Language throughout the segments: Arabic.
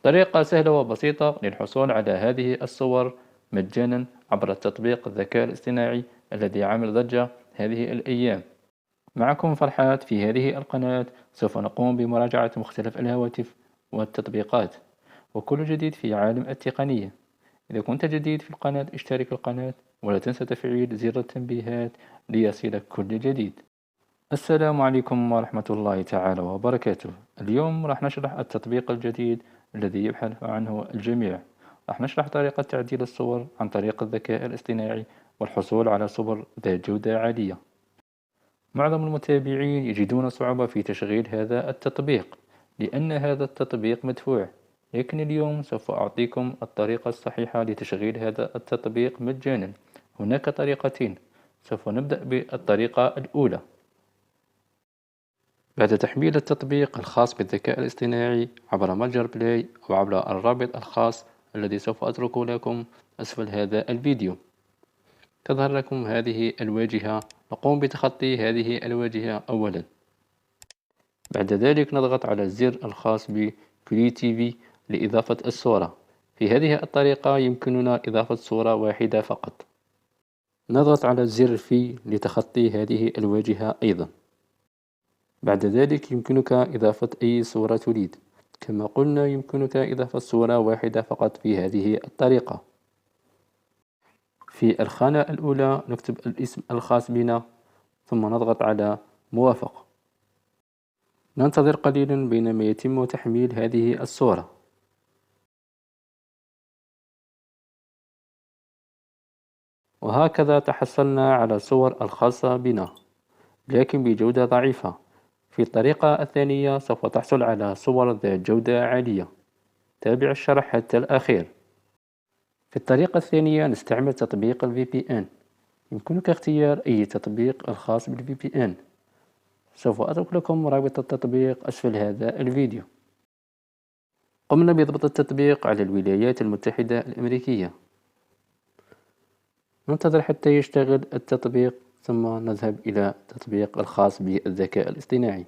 طريقة سهلة وبسيطة للحصول على هذه الصور مجانا عبر تطبيق الذكاء الاصطناعي الذي عمل ضجة هذه الأيام. معكم فرحات. في هذه القناة سوف نقوم بمراجعة مختلف الهواتف والتطبيقات وكل جديد في عالم التقنية. إذا كنت جديد في القناة اشترك في القناة ولا تنسى تفعيل زر التنبيهات ليصلك كل جديد. السلام عليكم ورحمة الله تعالى وبركاته. اليوم راح نشرح التطبيق الجديد الذي يبحث عنه الجميع. راح نشرح طريقة تعديل الصور عن طريق الذكاء الاصطناعي والحصول على صور ذات جودة عالية. معظم المتابعين يجدون صعوبة في تشغيل هذا التطبيق لأن هذا التطبيق مدفوع، لكن اليوم سوف أعطيكم الطريقة الصحيحة لتشغيل هذا التطبيق مجانا. هناك طريقتين، سوف نبدأ بالطريقة الأولى. بعد تحميل التطبيق الخاص بالذكاء الاصطناعي عبر متجر بلاي أو عبر الرابط الخاص الذي سوف أتركه لكم أسفل هذا الفيديو، تظهر لكم هذه الواجهة. نقوم بتخطي هذه الواجهة أولا. بعد ذلك نضغط على الزر الخاص بكريتيفي لإضافة الصورة. في هذه الطريقة يمكننا إضافة صورة واحدة فقط. نضغط على الزر في لتخطي هذه الواجهة أيضا. بعد ذلك يمكنك إضافة أي صورة تريد. كما قلنا يمكنك إضافة صورة واحدة فقط في هذه الطريقة. في الخانة الأولى نكتب الاسم الخاص بنا ثم نضغط على موافق. ننتظر قليلا بينما يتم تحميل هذه الصورة. وهكذا تحصلنا على الصور الخاصة بنا لكن بجودة ضعيفة. في الطريقة الثانية سوف تحصل على صور ذات جودة عالية. تابع الشرح حتى الأخير. في الطريقة الثانية نستعمل تطبيق ال VPN. يمكنك اختيار أي تطبيق الخاص بال VPN. سوف أترك لكم رابط التطبيق أسفل هذا الفيديو. قمنا بضبط التطبيق على الولايات المتحدة الأمريكية. ننتظر حتى يشتغل التطبيق ثم نذهب إلى التطبيق الخاص بالذكاء الاصطناعي.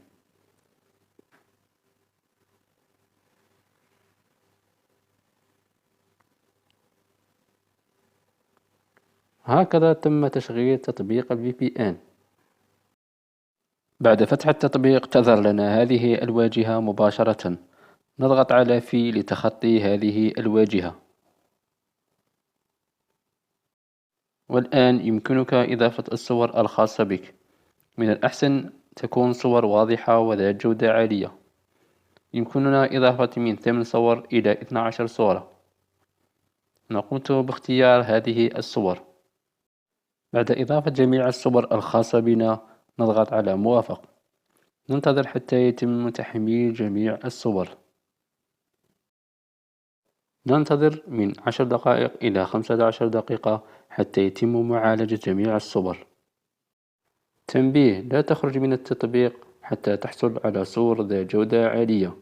هكذا تم تشغيل تطبيق ال VPN. بعد فتح التطبيق تظهر لنا هذه الواجهة مباشرة. نضغط على في لتخطي هذه الواجهة. والآن يمكنك إضافة الصور الخاصة بك. من الأحسن تكون صور واضحة وذات جودة عالية. يمكننا إضافة من 8 صور إلى 12 صورة. أنا قمت باختيار هذه الصور. بعد إضافة جميع الصور الخاصة بنا نضغط على موافق. ننتظر حتى يتم تحميل جميع الصور. ننتظر من 10 دقائق إلى 15 دقيقة حتى يتم معالجة جميع الصور. تنبيه: لا تخرج من التطبيق حتى تحصل على صور ذات جودة عالية.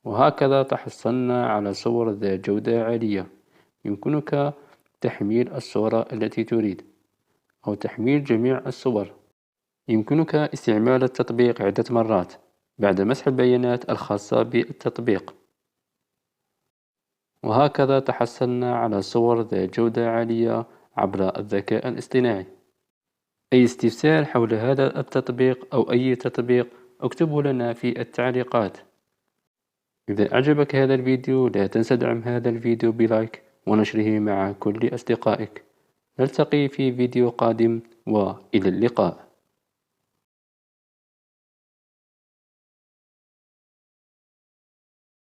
وهكذا تحصلنا على صور ذات جودة عالية. يمكنك تحميل الصورة التي تريد أو تحميل جميع الصور. يمكنك استعمال التطبيق عدة مرات بعد مسح البيانات الخاصة بالتطبيق. وهكذا تحصلنا على صور ذات جودة عالية عبر الذكاء الاصطناعي. أي استفسار حول هذا التطبيق أو أي تطبيق اكتبه لنا في التعليقات. إذا أعجبك هذا الفيديو لا تنسى دعم هذا الفيديو بلايك ونشره مع كل أصدقائك. نلتقي في فيديو قادم وإلى اللقاء.